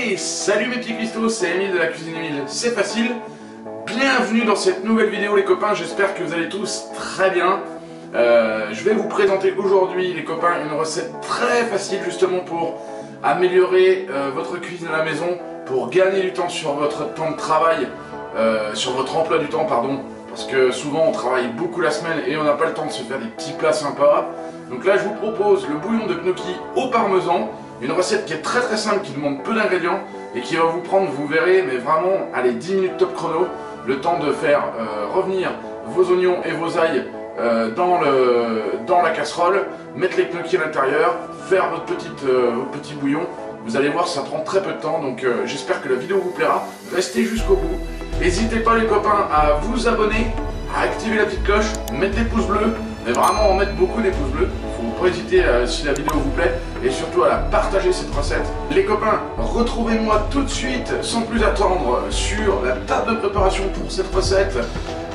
Hey, salut mes petits cristaux, c'est Emile de la cuisine Emile, c'est facile. Bienvenue dans cette nouvelle vidéo les copains, j'espère que vous allez tous très bien. Je vais vous présenter aujourd'hui les copains une recette très facile justement pour améliorer votre cuisine à la maison, pour gagner du temps sur votre temps de travail, sur votre emploi du temps pardon. Parce que souvent on travaille beaucoup la semaine et on n'a pas le temps de se faire des petits plats sympas. Donc là je vous propose le bouillon de gnocchi au parmesan. Une recette qui est très simple, qui demande peu d'ingrédients et qui va vous prendre, vous verrez, mais vraiment, allez, 10 minutes top chrono, le temps de faire revenir vos oignons et vos ails dans la casserole, mettre les gnocchis à l'intérieur, faire votre petit bouillon. Vous allez voir, ça prend très peu de temps, donc j'espère que la vidéo vous plaira. Restez jusqu'au bout. N'hésitez pas les copains à vous abonner, à activer la petite cloche, mettre des pouces bleus, mais vraiment en mettre beaucoup des pouces bleus. Faut pas hésiter si la vidéo vous plaît et surtout à la partager cette recette. Les copains, retrouvez-moi tout de suite sans plus attendre sur la table de préparation pour cette recette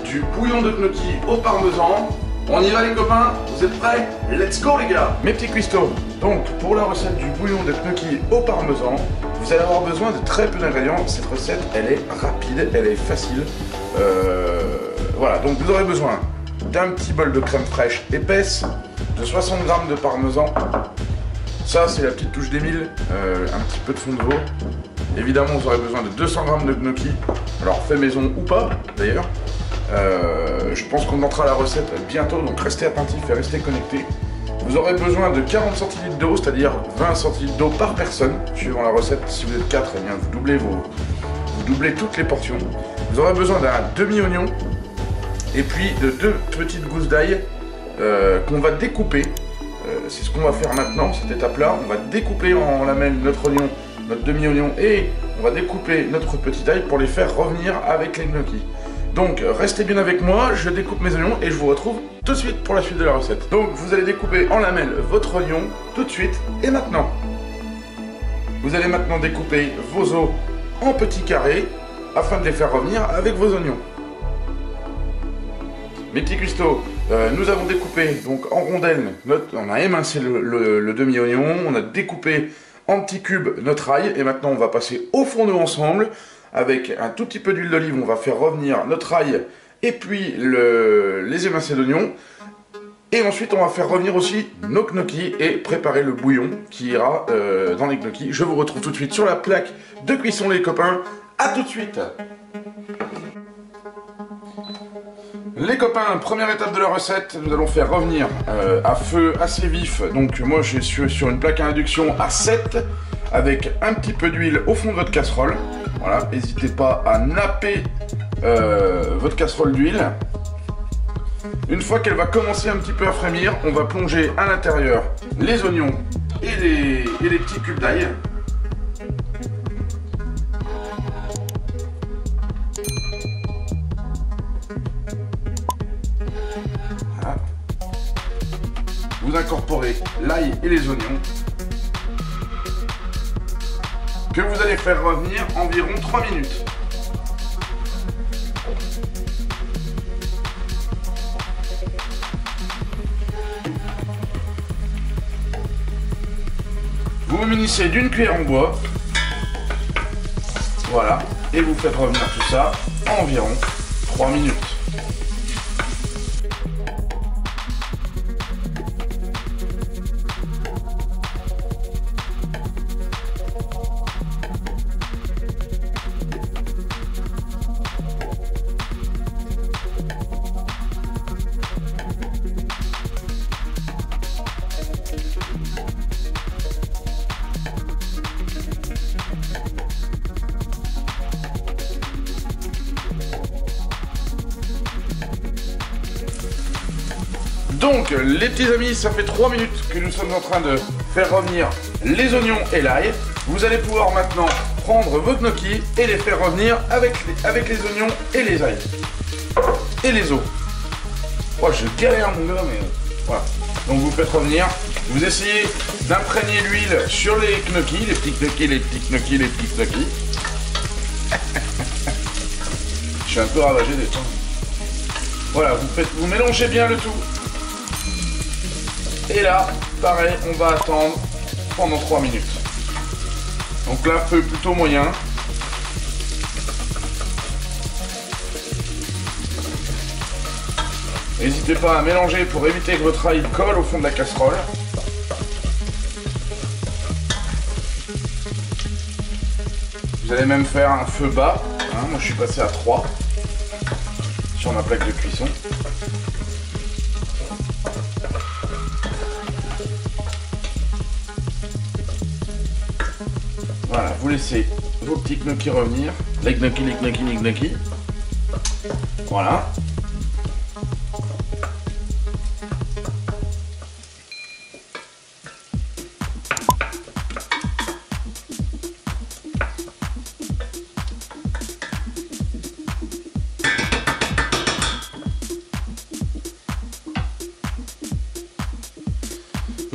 du bouillon de gnocchi au parmesan. On y va les copains, vous êtes prêts? Let's go les gars! Mes petits cuistots, donc pour la recette du bouillon de gnocchi au parmesan, vous allez avoir besoin de très peu d'ingrédients. Cette recette elle est rapide, elle est facile. Voilà, donc vous aurez besoin d'un petit bol de crème fraîche épaisse, de 60 g de parmesan, ça c'est la petite touche d'Emile, un petit peu de fond de veau. Évidemment vous aurez besoin de 200 g de gnocchi, alors fait maison ou pas d'ailleurs. Je pense qu'on entrera la recette bientôt, donc restez attentifs et restez connectés. Vous aurez besoin de 40 centilitres d'eau, c'est-à-dire 20 centilitres d'eau par personne, suivant la recette. Si vous êtes 4, eh bien vous doublez toutes les portions. Vous aurez besoin d'un demi-oignon, et puis de 2 petites gousses d'ail qu'on va découper. C'est ce qu'on va faire maintenant, cette étape-là. On va découper en lamelles notre oignon, notre demi-oignon, et on va découper notre petit ail pour les faire revenir avec les gnocchis. Donc restez bien avec moi, je découpe mes oignons et je vous retrouve tout de suite pour la suite de la recette. Donc vous allez découper en lamelles votre oignon tout de suite et maintenant. Vous allez maintenant découper vos os en petits carrés afin de les faire revenir avec vos oignons. Mes petits cuistots, nous avons découpé donc en rondelles, on a émincé le demi-oignon, on a découpé en petits cubes notre ail et maintenant on va passer au fourneau ensemble. Avec un tout petit peu d'huile d'olive, on va faire revenir notre ail et puis les émincés d'oignons. Et ensuite, on va faire revenir aussi nos gnocchis et préparer le bouillon qui ira dans les gnocchis. Je vous retrouve tout de suite sur la plaque de cuisson les copains. A tout de suite! Les copains, première étape de la recette, nous allons faire revenir à feu assez vif. Donc moi je suis sur une plaque à induction à 7 avec un petit peu d'huile au fond de votre casserole. Voilà, n'hésitez pas à napper votre casserole d'huile. Une fois qu'elle va commencer un petit peu à frémir, on va plonger à l'intérieur les oignons et les petits cubes d'ail. Voilà. Vous incorporez l'ail et les oignons, que vous allez faire revenir environ 3 minutes. Vous vous munissez d'une cuillère en bois, voilà, et vous faites revenir tout ça environ 3 minutes. Donc les petits amis, ça fait 3 minutes que nous sommes en train de faire revenir les oignons et l'ail. Vous allez pouvoir maintenant prendre vos gnocchis et les faire revenir avec les oignons et les ailes. Et les os. Oh, je galère mon gars, mais voilà. Donc vous faites revenir, vous essayez d'imprégner l'huile sur les gnocchis, les petits gnocchis, les petits gnocchis, les petits gnocchis. Je suis un peu ravagé des temps. Voilà, vous mélangez bien le tout. Et là, pareil, on va attendre pendant 3 minutes. Donc là, feu plutôt moyen. N'hésitez pas à mélanger pour éviter que votre ail colle au fond de la casserole. Vous allez même faire un feu bas. Hein, moi je suis passé à 3 sur ma plaque de cuisson. Voilà, vous laissez vos petits gnocchis revenir. Les gnocchis, les gnocchis, les gnocchis. Voilà.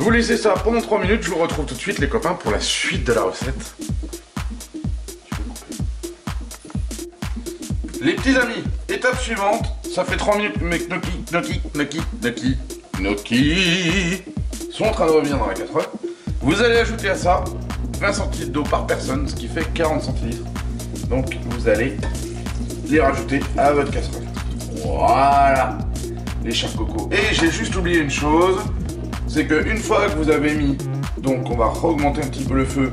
Vous laissez ça pendant 3 minutes, je vous retrouve tout de suite les copains pour la suite de la recette. Les petits amis, étape suivante, ça fait 3 minutes que mes gnocchis sont en train de revenir dans la casserole. Vous allez ajouter à ça 20 centilitres d'eau par personne, ce qui fait 40 centilitres. Donc vous allez les rajouter à votre casserole. Voilà, les chers cocos. Et j'ai juste oublié une chose. C'est qu'une fois que vous avez mis, donc on va augmenter un petit peu le feu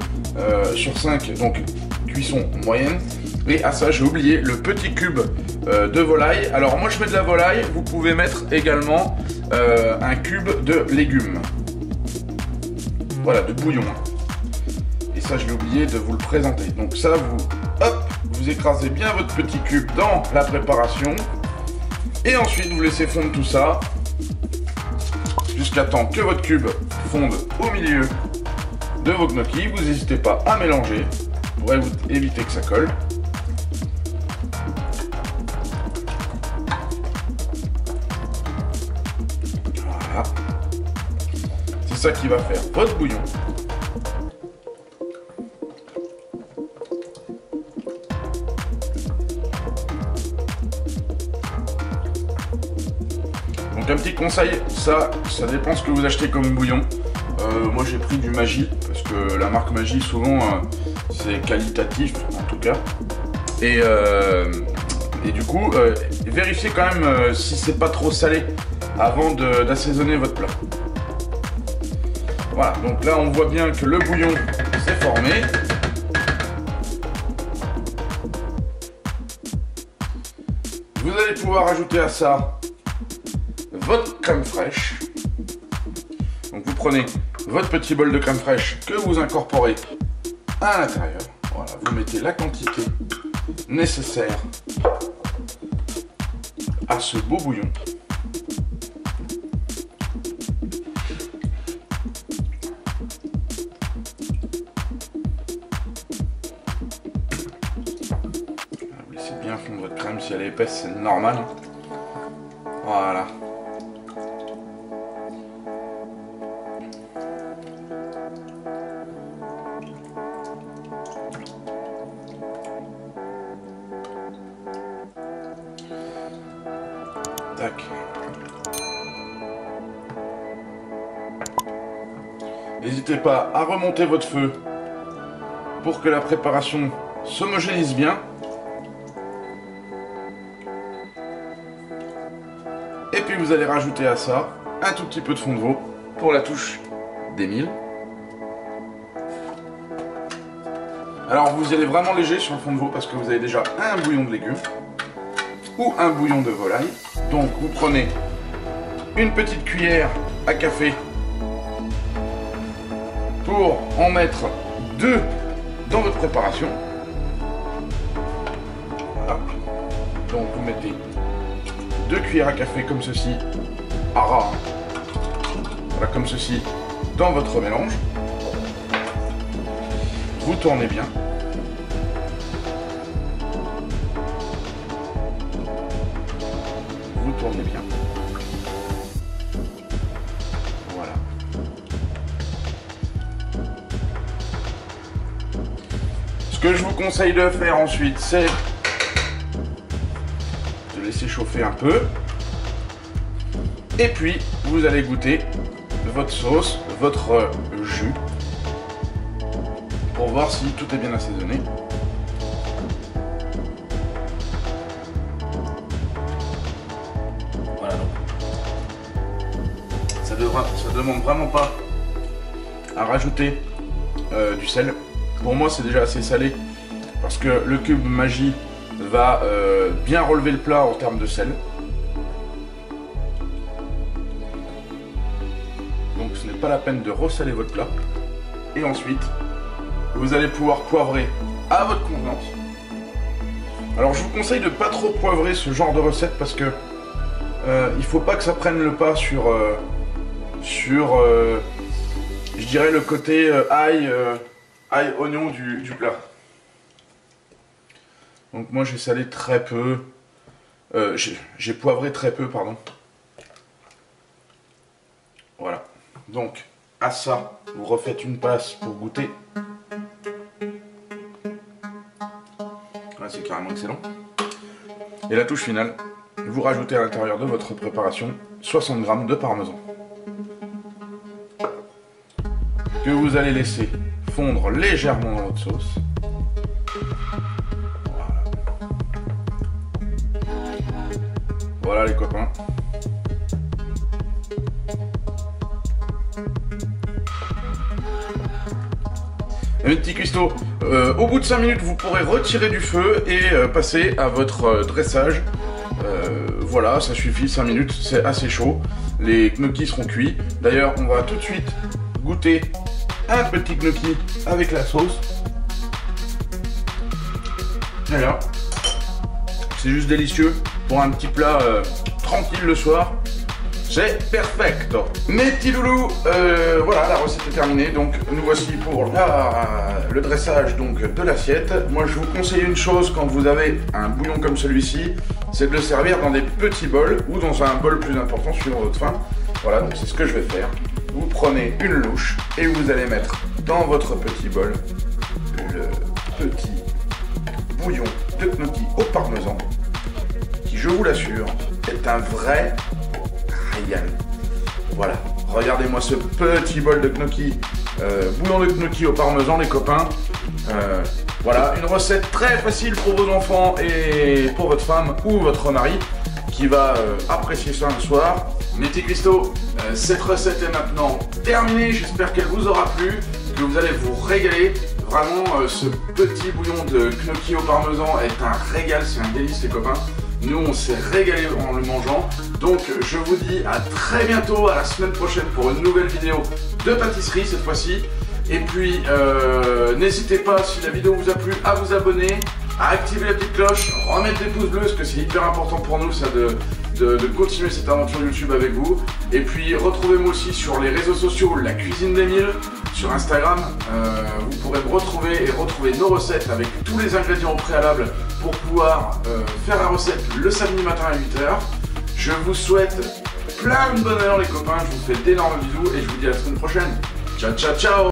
sur 5, donc cuisson moyenne. Et à ça j'ai oublié le petit cube de volaille. Alors moi je mets de la volaille, vous pouvez mettre également un cube de légumes. Voilà, de bouillon. Et ça je l'ai oublié de vous le présenter. Donc ça vous écrasez bien votre petit cube dans la préparation. Et ensuite vous laissez fondre tout ça. Jusqu'à temps que votre cube fonde au milieu de vos gnocchis. Vous n'hésitez pas à mélanger pour éviter que ça colle. Voilà. C'est ça qui va faire votre bouillon. Donc un petit conseil, ça dépend ce que vous achetez comme bouillon. Moi j'ai pris du Maggi, parce que la marque Maggi souvent c'est qualitatif en tout cas. Et du coup, vérifiez quand même si c'est pas trop salé avant d'assaisonner votre plat. Voilà, donc là on voit bien que le bouillon s'est formé. Vous allez pouvoir ajouter à ça votre crème fraîche. Donc vous prenez votre petit bol de crème fraîche que vous incorporez à l'intérieur. Voilà, vous mettez la quantité nécessaire à ce beau bouillon. Vous laissez bien fondre votre crème, si elle est épaisse c'est normal. Voilà. Tac. N'hésitez pas à remonter votre feu pour que la préparation s'homogénise bien. Et puis vous allez rajouter à ça un tout petit peu de fond de veau pour la touche d'émile. Alors vous y allez vraiment léger sur le fond de veau parce que vous avez déjà un bouillon de légumes ou un bouillon de volaille. Donc vous prenez une petite cuillère à café pour en mettre 2 dans votre préparation. Voilà. Donc vous mettez 2 cuillères à café comme ceci, à ras, voilà, comme ceci, dans votre mélange. Vous tournez bien. Vous tournez bien. Voilà. Ce que je vous conseille de faire ensuite, c'est de laisser chauffer un peu. Et puis, vous allez goûter votre sauce, votre jus. pour voir si tout est bien assaisonné. Voilà, donc ça demande vraiment pas à rajouter du sel. Pour moi c'est déjà assez salé parce que le cube Maggi va bien relever le plat en termes de sel. Donc ce n'est pas la peine de ressaler votre plat. Et ensuite, vous allez pouvoir poivrer à votre convenance. Alors je vous conseille de ne pas trop poivrer ce genre de recette parce que il faut pas que ça prenne le pas sur je dirais le côté ail oignon du plat. Donc moi j'ai salé très peu, j'ai poivré très peu, pardon. Voilà, donc à ça vous refaites une passe pour goûter. Là c'est carrément excellent. Et la touche finale, vous rajoutez à l'intérieur de votre préparation 60 g de parmesan que vous allez laisser fondre légèrement dans votre sauce. Voilà les copains. Et mes petits cuistots, au bout de 5 minutes, vous pourrez retirer du feu et passer à votre dressage. Voilà, ça suffit, 5 minutes, c'est assez chaud. Les gnocchis seront cuits. D'ailleurs, on va tout de suite goûter un petit gnocchi avec la sauce. Voilà. C'est juste délicieux pour un petit plat tranquille le soir. C'est perfecto. Mes petits loulous, voilà, la recette est terminée. Donc nous voici pour le dressage donc de l'assiette. Moi je vous conseille une chose quand vous avez un bouillon comme celui-ci, c'est de le servir dans des petits bols ou dans un bol plus important suivant votre faim. Voilà, donc c'est ce que je vais faire. Vous prenez une louche et vous allez mettre dans votre petit bol le petit bouillon de gnocchi au parmesan qui, je vous l'assure, est un vrai régal. Voilà, regardez-moi ce petit bol de gnocchi, bouillon de gnocchi au parmesan les copains. Voilà, une recette très facile pour vos enfants et pour votre femme ou votre mari qui va apprécier ça un soir. Mes petits cuistots, cette recette est maintenant terminée, j'espère qu'elle vous aura plu, que vous allez vous régaler. Vraiment, ce petit bouillon de gnocchi au parmesan est un régal, c'est un délice les copains. Nous, on s'est régalé en le mangeant. Donc, je vous dis à très bientôt, à la semaine prochaine pour une nouvelle vidéo de pâtisserie cette fois-ci. Et puis, n'hésitez pas, si la vidéo vous a plu, à vous abonner, à activer la petite cloche, remettre des pouces bleus, parce que c'est hyper important pour nous, ça, de continuer cette aventure YouTube avec vous. Et puis, retrouvez-moi aussi sur les réseaux sociaux, La Cuisine d'Emile, sur Instagram. Vous pourrez me retrouver et retrouver nos recettes avec tous les ingrédients au préalable pour pouvoir faire la recette le samedi matin à 8 h. Je vous souhaite plein de bonheur les copains, je vous fais d'énormes bisous et je vous dis à la semaine prochaine. Ciao ciao ciao.